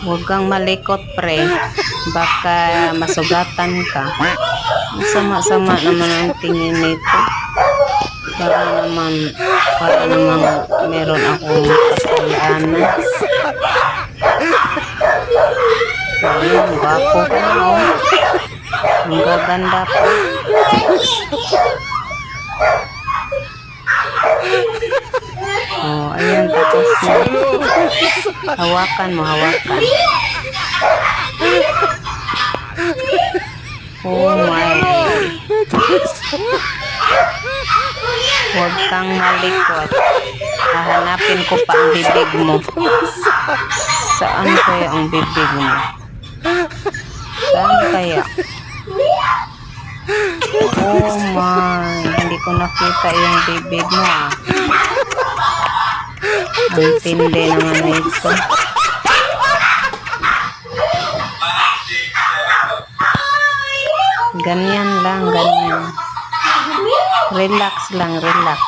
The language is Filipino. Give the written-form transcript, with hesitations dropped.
Huwag kang malikot, pre. Baka masugatan ka. Sama-sama naman ang tingin nito. Para naman meron akong kasalanan. Ayun, gwapo ka na, oh. Ang gaganda pa. Oh, ayan, tapos na. Hawakan mo, hawakan. Oh my. Huwag kang malikot. Hahanapin ko pa ang bibig mo. Saan kaya ang bibig mo? Saan kaya? Oh my. Hindi ko nakita yung bibig mo, ah. Ang tindi naman ito. Ganyan lang, ganyan. Relax lang, relax.